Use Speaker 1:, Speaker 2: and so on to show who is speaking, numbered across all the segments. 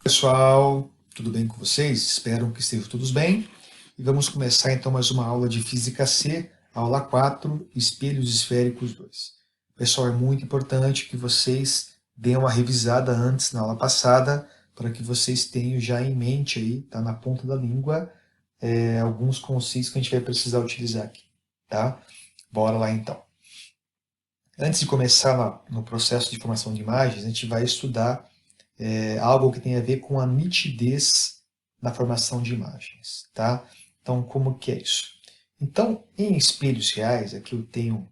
Speaker 1: Pessoal, tudo bem com vocês? Espero que estejam todos bem. E vamos começar então mais uma aula de Física C, aula 4, Espelhos Esféricos 2. Pessoal, é muito importante que vocês deem uma revisada antes na aula passada, para que vocês tenham já em mente aí, tá na ponta da língua, alguns conceitos que a gente vai precisar utilizar aqui, tá? Bora lá então. Antes de começar no processo de formação de imagens, a gente vai estudar algo que tem a ver com a nitidez na formação de imagens, tá? Então, como que é isso? Então, em espelhos reais, aqui eu tenho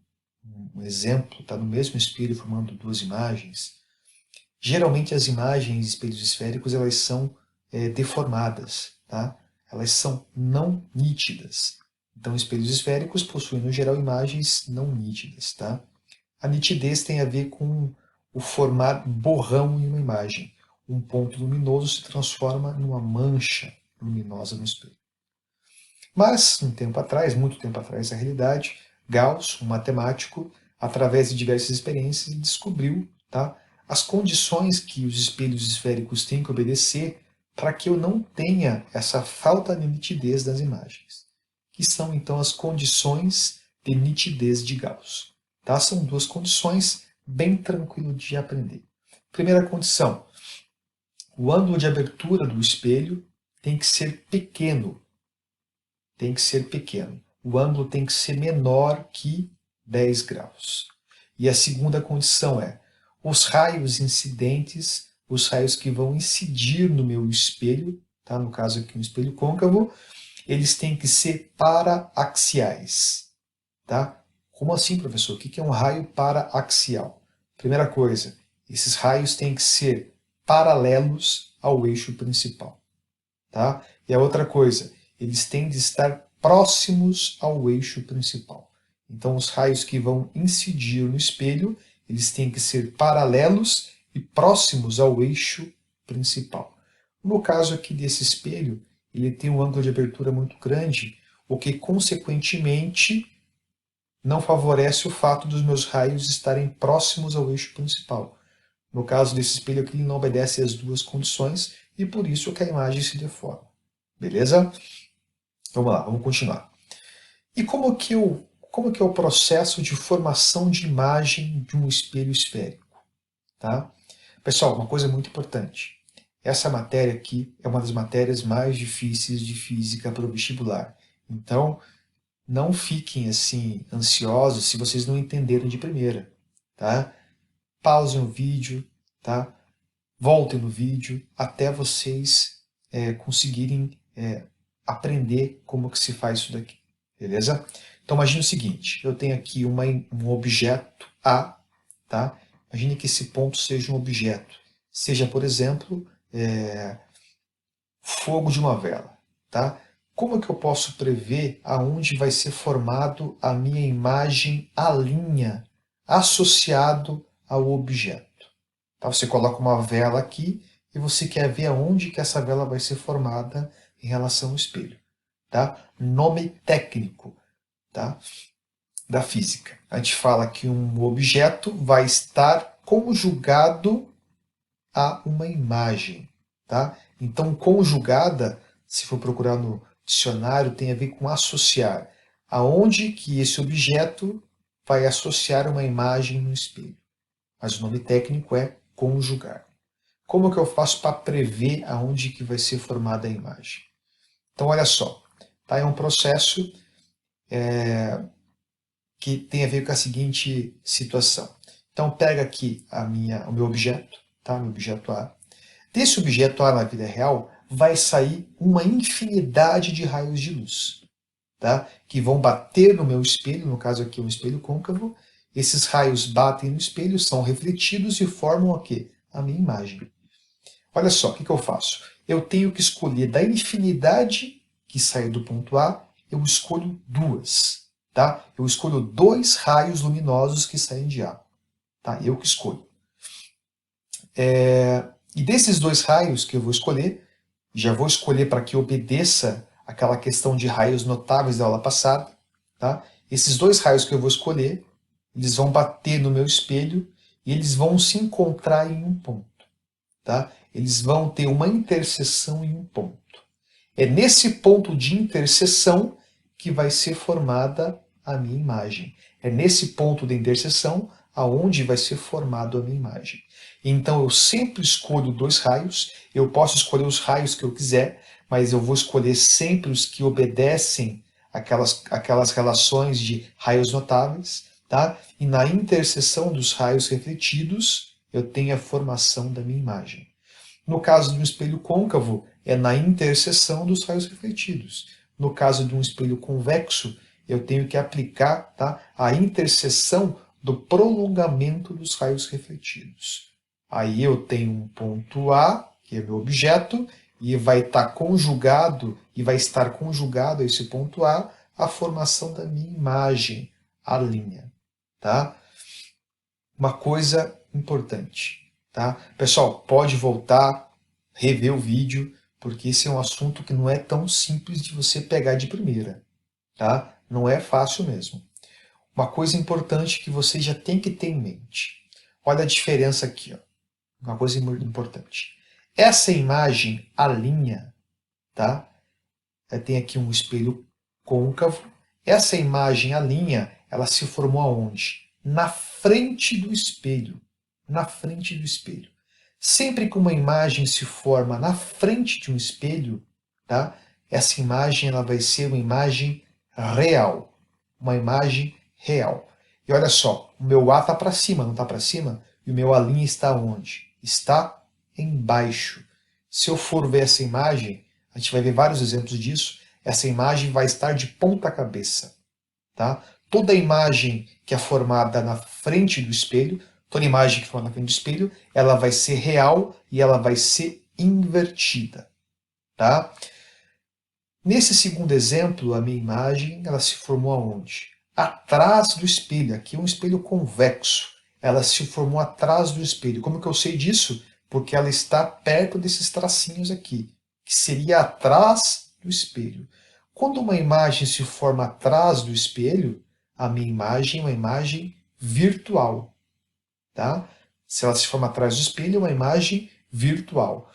Speaker 1: um exemplo, tá no mesmo espelho formando duas imagens. Geralmente as imagens de espelhos esféricos, elas são deformadas, tá? Elas são não nítidas. Então, espelhos esféricos possuem, no geral, imagens não nítidas, tá? A nitidez tem a ver com o formar borrão em uma imagem. Um ponto luminoso se transforma numa mancha luminosa no espelho. Mas, um tempo atrás, muito tempo atrás na realidade, Gauss, um matemático, através de diversas experiências, descobriu, tá, as condições que os espelhos esféricos têm que obedecer para que eu não tenha essa falta de nitidez das imagens, que são então as condições de nitidez de Gauss. Tá? São duas condições bem tranquilo de aprender. Primeira condição, o ângulo de abertura do espelho tem que ser pequeno. Tem que ser pequeno. O ângulo tem que ser menor que 10 graus. E a segunda condição é, os raios incidentes, os raios que vão incidir no meu espelho, tá? No caso aqui um espelho côncavo, eles têm que ser para-axiais. Tá? Como assim, professor? O que é um raio para-axial? Primeira coisa, esses raios têm que ser paralelos ao eixo principal. Tá? E a outra coisa, eles têm de estar próximos ao eixo principal. Então, os raios que vão incidir no espelho, eles têm que ser paralelos e próximos ao eixo principal. No caso aqui desse espelho, ele tem um ângulo de abertura muito grande, o que, consequentemente, não favorece o fato dos meus raios estarem próximos ao eixo principal. No caso desse espelho aqui, ele não obedece às duas condições e por isso que a imagem se deforma. Beleza? Vamos lá, vamos continuar. E como que é o processo de formação de imagem de um espelho esférico? Tá? Pessoal, uma coisa muito importante. Essa matéria aqui é uma das matérias mais difíceis de física para o vestibular. Então, não fiquem assim ansiosos se vocês não entenderem de primeira, tá? Pausem o vídeo, tá? Voltem no vídeo até vocês conseguirem aprender como que se faz isso daqui, beleza? Então imagine o seguinte, eu tenho aqui um objeto A, tá? Imagine que esse ponto seja um objeto, seja, por exemplo, fogo de uma vela, tá? Como que eu posso prever aonde vai ser formado a minha imagem, a linha, associado ao objeto? Tá? Você coloca uma vela aqui e você quer ver aonde que essa vela vai ser formada em relação ao espelho. Tá? Nome técnico, tá? Da física. A gente fala que um objeto vai estar conjugado a uma imagem. Tá? Então, conjugada, se for procurar no dicionário, tem a ver com associar. Aonde que esse objeto vai associar uma imagem no espelho. Mas o nome técnico é conjugar. Como que eu faço para prever aonde que vai ser formada a imagem? Então, olha só. Tá? É um processo que tem a ver com a seguinte situação. Então, pega aqui o meu objeto, tá? Meu objeto A. Desse objeto A na vida real, vai sair uma infinidade de raios de luz, tá? Que vão bater no meu espelho, no caso aqui é um espelho côncavo. Esses raios batem no espelho, são refletidos e formam o quê? A minha imagem. Olha só, o que eu faço? Eu tenho que escolher da infinidade que sai do ponto A, eu escolho duas. Tá? Eu escolho dois raios luminosos que saem de A. Tá? Eu que escolho. E desses dois raios que eu vou escolher, já vou escolher para que obedeça aquela questão de raios notáveis da aula passada. Tá? Esses dois raios que eu vou escolher, eles vão bater no meu espelho e eles vão se encontrar em um ponto. Tá? eles vão ter uma interseção em um ponto. É nesse ponto de interseção que vai ser formada a minha imagem. É nesse ponto de interseção aonde vai ser formado a minha imagem. Então eu sempre escolho dois raios, eu posso escolher os raios que eu quiser, mas eu vou escolher sempre os que obedecem aquelas relações de raios notáveis, tá? E na interseção dos raios refletidos, eu tenho a formação da minha imagem. No caso de um espelho côncavo, é na interseção dos raios refletidos. No caso de um espelho convexo, eu tenho que aplicar, tá, a interseção do prolongamento dos raios refletidos. Aí eu tenho um ponto A, que é meu objeto, e vai estar conjugado, a esse ponto a formação da minha imagem, a linha. Tá? Uma coisa importante. Tá? Pessoal, pode voltar, rever o vídeo, porque esse é um assunto que não é tão simples de você pegar de primeira. Tá? Não é fácil mesmo. Uma coisa importante que você já tem que ter em mente. Olha a diferença aqui. Ó. Uma coisa importante. Essa imagem, a linha, tá? Tem aqui um espelho côncavo. Essa imagem, a linha, ela se formou aonde? Na frente do espelho. Na frente do espelho. Sempre que uma imagem se forma na frente de um espelho, tá? Essa imagem ela vai ser uma imagem real. Uma imagem real. E olha só, o meu A está para cima, não está para cima? E o meu A' está onde? Está embaixo. Se eu for ver essa imagem, a gente vai ver vários exemplos disso, essa imagem vai estar de ponta cabeça. Tá? Toda imagem que é formada na frente do espelho, toda imagem que for na frente do espelho, ela vai ser real e ela vai ser invertida. Tá? Nesse segundo exemplo, a minha imagem ela se formou aonde? Atrás do espelho. Aqui é um espelho convexo. Ela se formou atrás do espelho. Como que eu sei disso? Porque ela está perto desses tracinhos aqui, que seria atrás do espelho. Quando uma imagem se forma atrás do espelho, a minha imagem é uma imagem virtual. Tá? Se ela se forma atrás do espelho, é uma imagem virtual.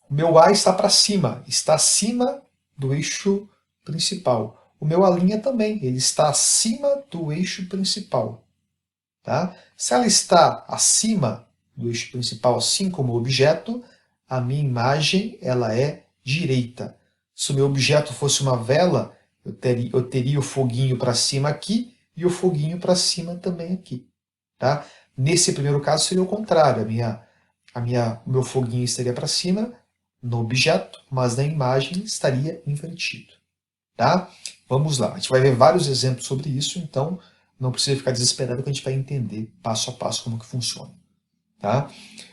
Speaker 1: O meu A está para cima, está acima do eixo principal. O meu A' também, ele está acima do eixo principal. Tá? Se ela está acima do eixo principal, assim como o objeto, a minha imagem ela é direita. Se o meu objeto fosse uma vela, eu teria o foguinho para cima aqui e o foguinho para cima também aqui. Tá? Nesse primeiro caso seria o contrário, o meu foguinho estaria para cima no objeto, mas na imagem estaria invertido. Tá? Vamos lá, a gente vai ver vários exemplos sobre isso, então não precisa ficar desesperado que a gente vai entender passo a passo como que funciona. Tá?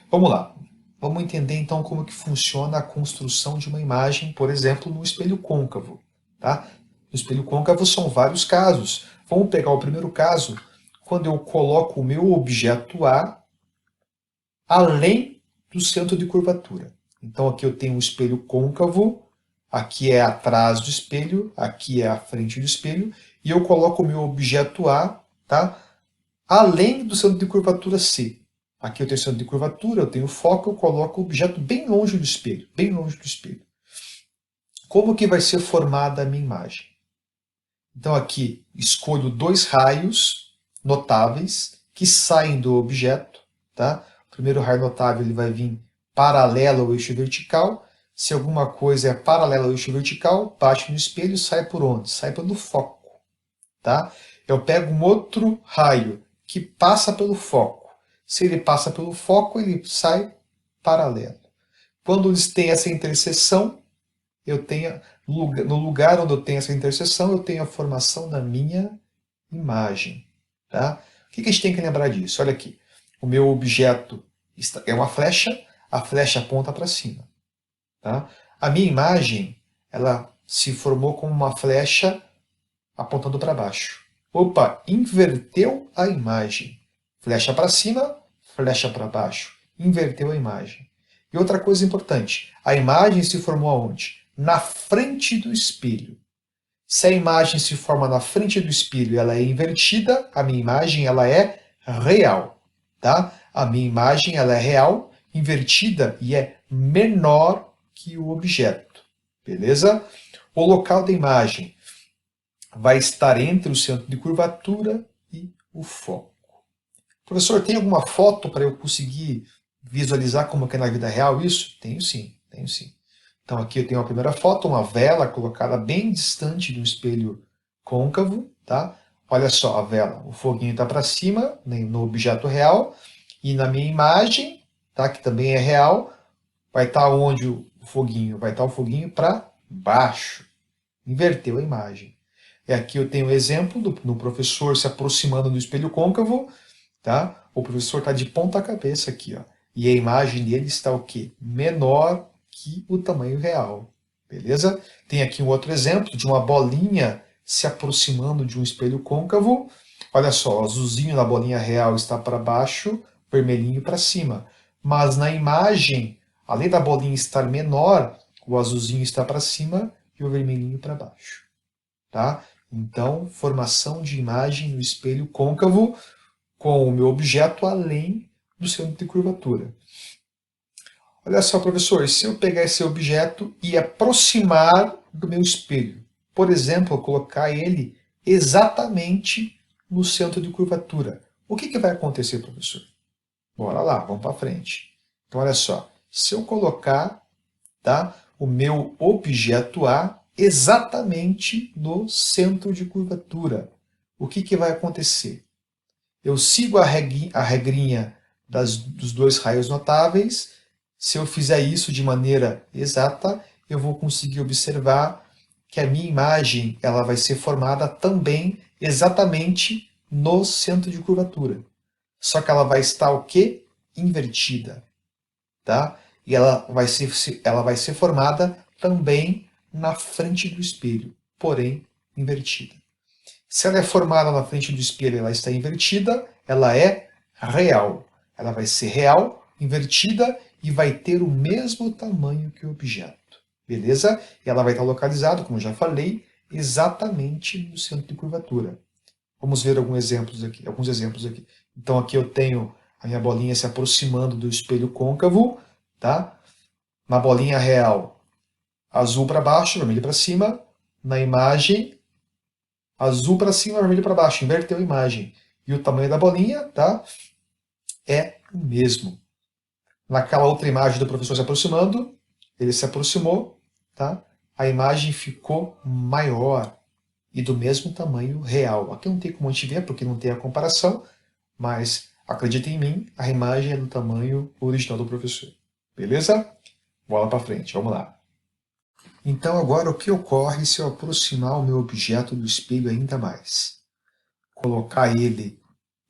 Speaker 1: Vamos lá, vamos entender então como que funciona a construção de uma imagem, por exemplo, no espelho côncavo. Tá? No espelho côncavo são vários casos. Vamos pegar o primeiro caso, quando eu coloco o meu objeto A além do centro de curvatura. Então aqui eu tenho um espelho côncavo, aqui é atrás do espelho, aqui é a frente do espelho, e eu coloco o meu objeto A, tá, além do centro de curvatura C. Aqui eu tenho centro de curvatura, eu tenho foco, eu coloco o objeto bem longe do espelho, bem longe do espelho. Como que vai ser formada a minha imagem? Então aqui escolho dois raios notáveis que saem do objeto, tá? O primeiro raio notável ele vai vir paralelo ao eixo vertical. Se alguma coisa é paralela ao eixo vertical, bate no espelho e sai por onde? Sai pelo foco. Tá? Eu pego um outro raio que passa pelo foco. Se ele passa pelo foco, ele sai paralelo. Quando eles têm essa interseção, eu tenho, no lugar onde eu tenho essa interseção, eu tenho a formação da minha imagem. Tá? O que a gente tem que lembrar disso? Olha aqui. O meu objeto é uma flecha, a flecha aponta para cima. Tá? A minha imagem ela se formou como uma flecha apontando para baixo. Opa, inverteu a imagem. Flecha para cima, flecha para baixo. Inverteu a imagem. E outra coisa importante, a imagem se formou aonde? Na frente do espelho. Se a imagem se forma na frente do espelho, ela é invertida, a minha imagem ela é real. Tá? A minha imagem ela é real invertida e é menor que o objeto. Beleza? O local da imagem vai estar entre o centro de curvatura e o foco. Professor, tem alguma foto para eu conseguir visualizar como é na vida real isso? Tenho sim, tenho sim. Então aqui eu tenho a primeira foto, uma vela colocada bem distante de um espelho côncavo, tá? Olha só a vela, o foguinho está para cima, no objeto real, e na minha imagem, tá? Que também é real, vai estar onde o foguinho? Vai estar o foguinho para baixo. Inverteu a imagem. E aqui eu tenho o exemplo do professor se aproximando do espelho côncavo, tá? O professor está de ponta cabeça aqui, ó. E a imagem dele está o quê? Menor que o tamanho real. Beleza? Tem aqui um outro exemplo de uma bolinha se aproximando de um espelho côncavo. Olha só, o azulzinho da bolinha real está para baixo, vermelhinho para cima. Mas na imagem, além da bolinha estar menor, o azulzinho está para cima e o vermelhinho para baixo. Tá? Então, formação de imagem no espelho côncavo com o meu objeto além do centro de curvatura. Olha só, professor, se eu pegar esse objeto e aproximar do meu espelho, por exemplo, colocar ele exatamente no centro de curvatura, o que vai acontecer, professor? Bora lá, vamos para frente. Então, olha só, se eu colocar, tá, o meu objeto A exatamente no centro de curvatura, o que vai acontecer? Eu sigo a regrinha dos dois raios notáveis. Se eu fizer isso de maneira exata, eu vou conseguir observar que a minha imagem ela vai ser formada também exatamente no centro de curvatura. Só que ela vai estar o quê? Invertida. Tá? E ela vai ser formada também na frente do espelho, porém invertida. Se ela é formada na frente do espelho e ela está invertida, ela é real. Ela vai ser real, invertida e vai ter o mesmo tamanho que o objeto. Beleza? E ela vai estar localizada, como eu já falei, exatamente no centro de curvatura. Vamos ver alguns exemplos aqui. Então aqui eu tenho a minha bolinha se aproximando do espelho côncavo, tá? Na bolinha real, azul para baixo, vermelho para cima. Na imagem, azul para cima, vermelho para baixo. Inverteu a imagem. E o tamanho da bolinha, tá? É o mesmo. Naquela outra imagem do professor se aproximando, ele se aproximou, tá? A imagem ficou maior e do mesmo tamanho real. Aqui não tem como a gente ver, porque não tem a comparação, mas acredita em mim, a imagem é do tamanho original do professor. Beleza? Bola para frente, vamos lá. Então agora o que ocorre se eu aproximar o meu objeto do espelho ainda mais? Colocar ele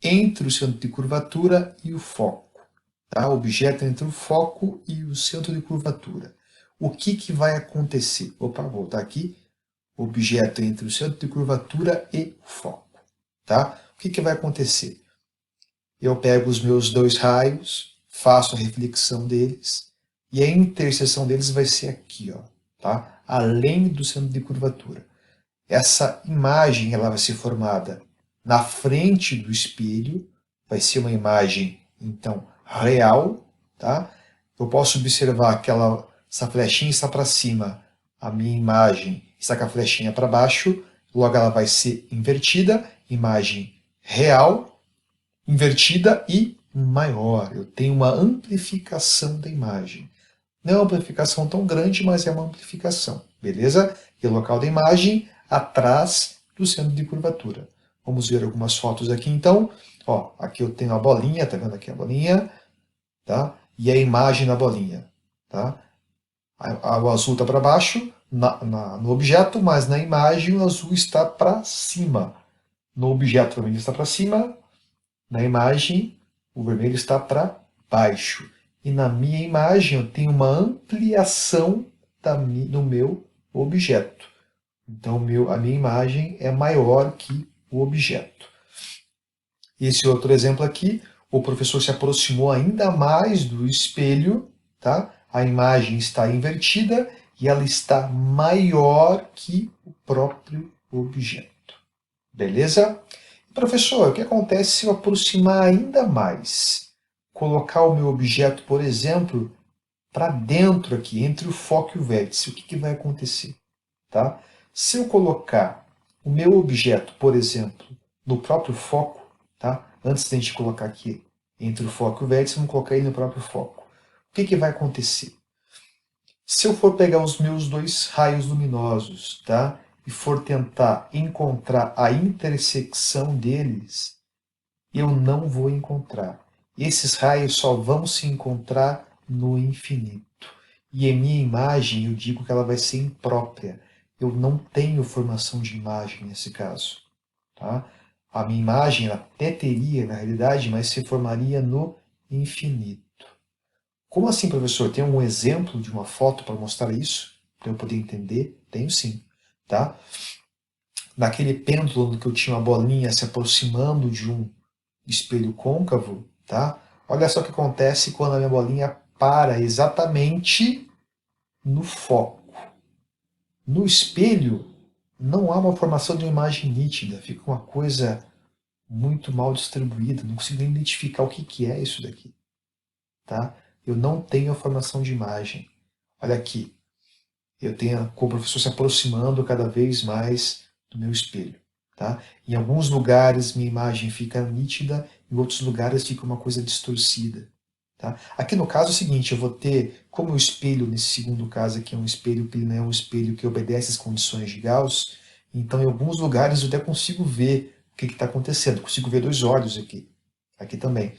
Speaker 1: entre o centro de curvatura e o foco. Tá? O objeto entre o foco e o centro de curvatura. O que vai acontecer? Opa, vou voltar aqui. Objeto entre o centro de curvatura e o foco. Tá? O que vai acontecer? Eu pego os meus dois raios, faço a reflexão deles, e a interseção deles vai ser aqui, ó, tá? Além do centro de curvatura. Essa imagem ela vai ser formada na frente do espelho, vai ser uma imagem, então, real, tá? Eu posso observar que essa flechinha está para cima, a minha imagem está com a flechinha para baixo, logo ela vai ser invertida, imagem real, invertida e maior. Eu tenho uma amplificação da imagem. Não é uma amplificação tão grande, mas é uma amplificação, beleza? E o local da imagem atrás do centro de curvatura. Vamos ver algumas fotos aqui então. Ó, aqui eu tenho a bolinha, tá vendo aqui a bolinha? Tá? E a imagem na bolinha. Tá? O azul está para baixo no objeto, mas na imagem o azul está para cima. No objeto o vermelho está para cima, na imagem o vermelho está para baixo. E na minha imagem eu tenho uma ampliação do meu objeto. Então a minha imagem é maior que o objeto. Esse outro exemplo aqui, o professor se aproximou ainda mais do espelho, tá? A imagem está invertida e ela está maior que o próprio objeto. Beleza? Professor, o que acontece se eu aproximar ainda mais? colocar o meu objeto, por exemplo, para dentro aqui, entre o foco e o vértice, o que vai acontecer? Tá? Se eu colocar o meu objeto, por exemplo, no próprio foco, tá? Antes de a gente colocar aqui entre o foco e o vértice, vamos colocar ele no próprio foco. O que vai acontecer? Se eu for pegar os meus dois raios luminosos, tá? E for tentar encontrar a intersecção deles, eu não vou encontrar. Esses raios só vão se encontrar no infinito. E a minha imagem, eu digo que ela vai ser imprópria. Eu não tenho formação de imagem nesse caso. Tá? A minha imagem ela até teria, na realidade, mas se formaria no infinito. Como assim, professor? Tem algum exemplo de uma foto para mostrar isso? Para eu poder entender? Tenho sim. Tá? Naquele pêndulo que eu tinha uma bolinha se aproximando de um espelho côncavo, tá? Olha só o que acontece quando a minha bolinha para exatamente no foco. No espelho, não há uma formação de uma imagem nítida, fica uma coisa muito mal distribuída, não consigo nem identificar o que é isso daqui. Tá? Eu não tenho a formação de imagem. Olha aqui, eu tenho com o professor se aproximando cada vez mais do meu espelho. Tá? Em alguns lugares minha imagem fica nítida, em outros lugares fica uma coisa distorcida. Tá? Aqui no caso é o seguinte, eu vou ter, como o espelho, nesse segundo caso aqui, é um espelho que não é um espelho que obedece às condições de Gauss, então em alguns lugares eu até consigo ver o que está acontecendo, consigo ver dois olhos aqui também.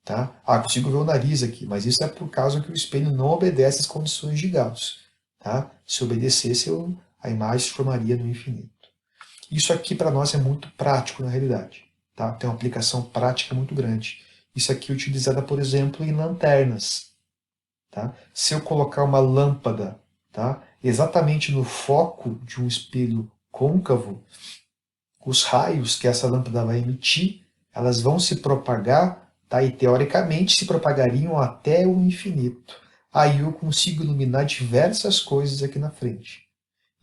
Speaker 1: Tá? Consigo ver o nariz aqui, mas isso é por causa que o espelho não obedece às condições de Gauss. Tá? Se obedecesse, a imagem se formaria no infinito. Isso aqui para nós é muito prático na realidade. Tá? Tem uma aplicação prática muito grande. Isso aqui é utilizado, por exemplo, em lanternas. Tá? Se eu colocar uma lâmpada, tá, exatamente no foco de um espelho côncavo, os raios que essa lâmpada vai emitir, elas vão se propagar, tá, e teoricamente se propagariam até o infinito. Aí eu consigo iluminar diversas coisas aqui na frente.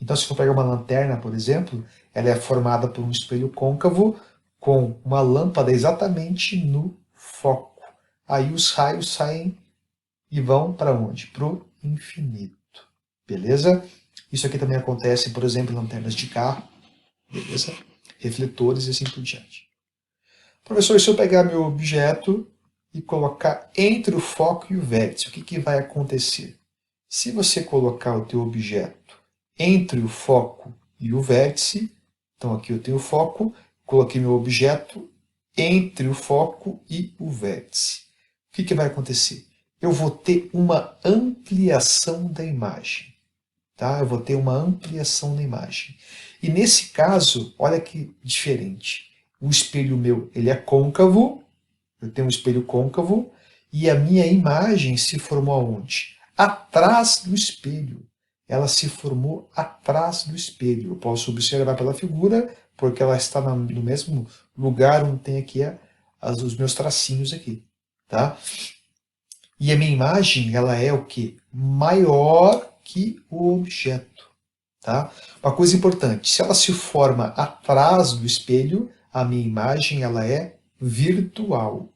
Speaker 1: Então, se eu for pegar uma lanterna, por exemplo, ela é formada por um espelho côncavo com uma lâmpada exatamente no foco. Aí os raios saem e vão para onde? Para o infinito. Beleza? Isso aqui também acontece, por exemplo, em lanternas de carro. Beleza? Refletores e assim por diante. Professor, se eu pegar meu objeto e colocar entre o foco e o vértice, o que vai acontecer? Se você colocar o teu objeto entre o foco e o vértice, então aqui eu tenho o foco, coloquei meu objeto entre o foco e o vértice. O que vai acontecer? Eu vou ter uma ampliação da imagem. Tá? Eu vou ter uma ampliação da imagem. E nesse caso, olha que diferente. O espelho meu ele é côncavo, eu tenho um espelho côncavo, e a minha imagem se formou aonde? Atrás do espelho. Ela se formou atrás do espelho. Eu posso observar pela figura, porque ela está no mesmo lugar onde tem aqui os meus tracinhos aqui. Tá? E a minha imagem ela é o quê? Maior que o objeto. Tá? Uma coisa importante, se ela se forma atrás do espelho, a minha imagem ela é virtual.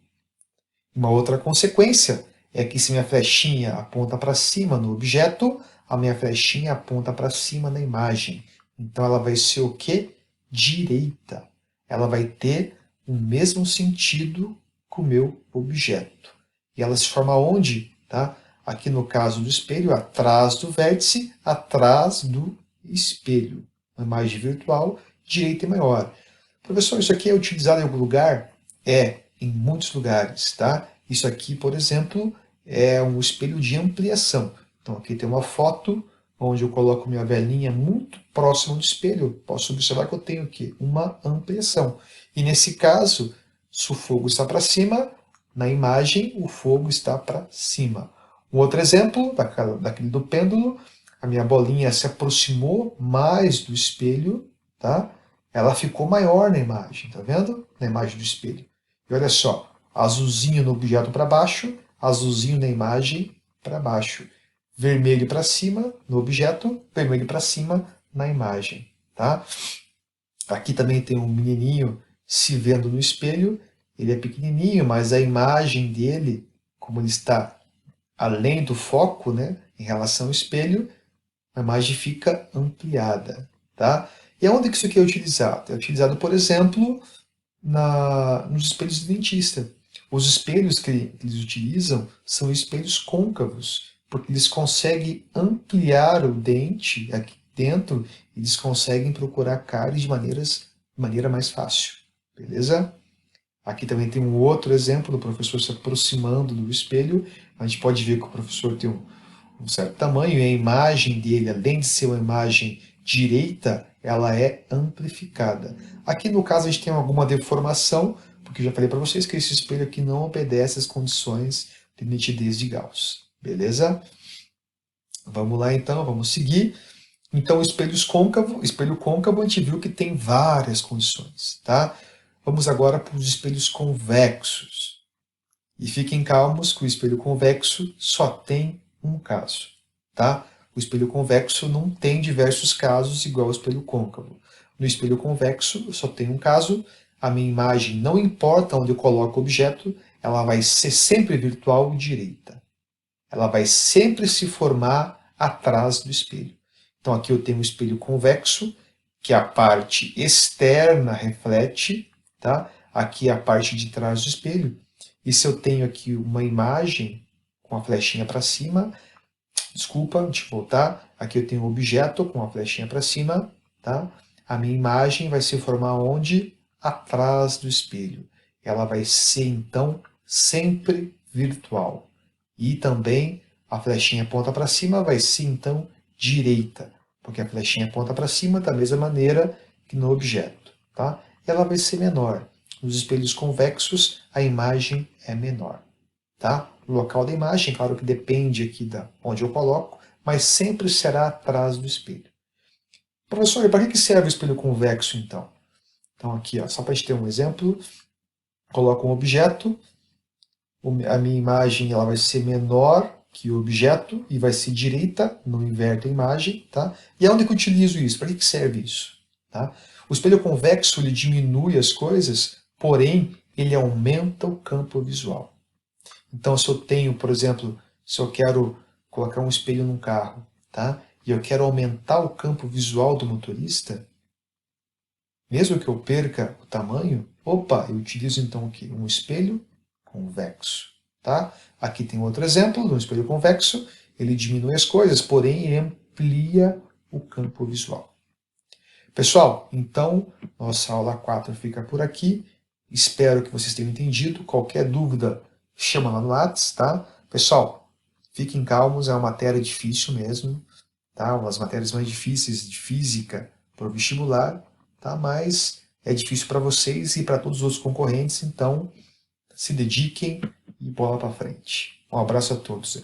Speaker 1: Uma outra consequência é que se minha flechinha aponta para cima no objeto, a minha flechinha aponta para cima na imagem. Então ela vai ser o quê? Direita. Ela vai ter o mesmo sentido que o meu objeto. E ela se forma onde? Tá? Aqui no caso do espelho, atrás do vértice, atrás do espelho. Uma imagem virtual, direita e maior. Professor, isso aqui é utilizado em algum lugar? É, em muitos lugares, tá? Isso aqui, por exemplo, é um espelho de ampliação. Então aqui tem uma foto onde eu coloco minha velinha muito próxima do espelho. Posso observar que eu tenho aqui uma ampliação. E nesse caso, se o fogo está para cima, na imagem o fogo está para cima. Um outro exemplo, daquele do pêndulo, a minha bolinha se aproximou mais do espelho, tá? Ela ficou maior na imagem, tá vendo? Na imagem do espelho. E olha só, azulzinho no objeto para baixo, azulzinho na imagem para baixo. Vermelho para cima no objeto, vermelho para cima na imagem, tá? Aqui também tem um menininho se vendo no espelho. Ele é pequenininho, mas a imagem dele como ele está além do foco, né, em relação ao espelho, a imagem fica ampliada, tá? E aonde que isso aqui é utilizado? É utilizado, por exemplo, nos espelhos de dentista. Os espelhos que eles utilizam são espelhos côncavos, porque eles conseguem ampliar o dente aqui dentro, eles conseguem procurar cáries de maneira mais fácil, beleza? Aqui também tem um outro exemplo do professor se aproximando do espelho. A gente pode ver que o professor tem um certo tamanho e a imagem dele, além de ser uma imagem direita, ela é amplificada. Aqui no caso a gente tem alguma deformação, porque eu já falei para vocês que esse espelho aqui não obedece às condições de nitidez de Gauss. Beleza? Vamos lá então, vamos seguir. Então, espelho côncavo, a gente viu que tem várias condições, tá? Vamos agora para os espelhos convexos. E fiquem calmos que o espelho convexo só tem um caso, tá? O espelho convexo não tem diversos casos igual ao espelho côncavo. No espelho convexo só tem um caso, a minha imagem, não importa onde eu coloco o objeto, ela vai ser sempre virtual e direita. Ela vai sempre se formar atrás do espelho. Então aqui eu tenho um espelho convexo, que a parte externa reflete, tá? Aqui a parte de trás do espelho. E se eu tenho aqui uma imagem com a flechinha para cima, desculpa, deixa eu voltar. Aqui eu tenho um objeto com a flechinha para cima, tá? A minha imagem vai se formar onde? Atrás do espelho. Ela vai ser, então, sempre virtual. E também a flechinha aponta para cima vai ser, então, direita, porque a flechinha aponta para cima da mesma maneira que no objeto, tá? Ela vai ser menor. Nos espelhos convexos, a imagem é menor, tá? O local da imagem, claro que depende aqui da onde eu coloco, mas sempre será atrás do espelho. Professor, e para que serve o espelho convexo, então? Então, aqui, ó, só para a gente ter um exemplo, coloco um objeto, a minha imagem ela vai ser menor que o objeto e vai ser direita, não inverte a imagem, tá? E aonde que eu utilizo isso? Para que serve isso? Tá? O espelho convexo ele diminui as coisas, porém ele aumenta o campo visual. Então, se eu tenho, por exemplo, se eu quero colocar um espelho num carro, tá? E eu quero aumentar o campo visual do motorista, mesmo que eu perca o tamanho, opa, eu utilizo então o quê? Um espelho convexo, tá? Aqui tem outro exemplo de um espelho convexo, ele diminui as coisas, porém ele amplia o campo visual. Pessoal, então, nossa aula 4 fica por aqui. Espero que vocês tenham entendido. Qualquer dúvida, chama lá no WhatsApp, tá? Pessoal, fiquem calmos, é uma matéria difícil mesmo, tá? Uma das matérias mais difíceis de física para o vestibular, tá? Mas é difícil para vocês e para todos os outros concorrentes, então se dediquem e bola para frente. Um abraço a todos.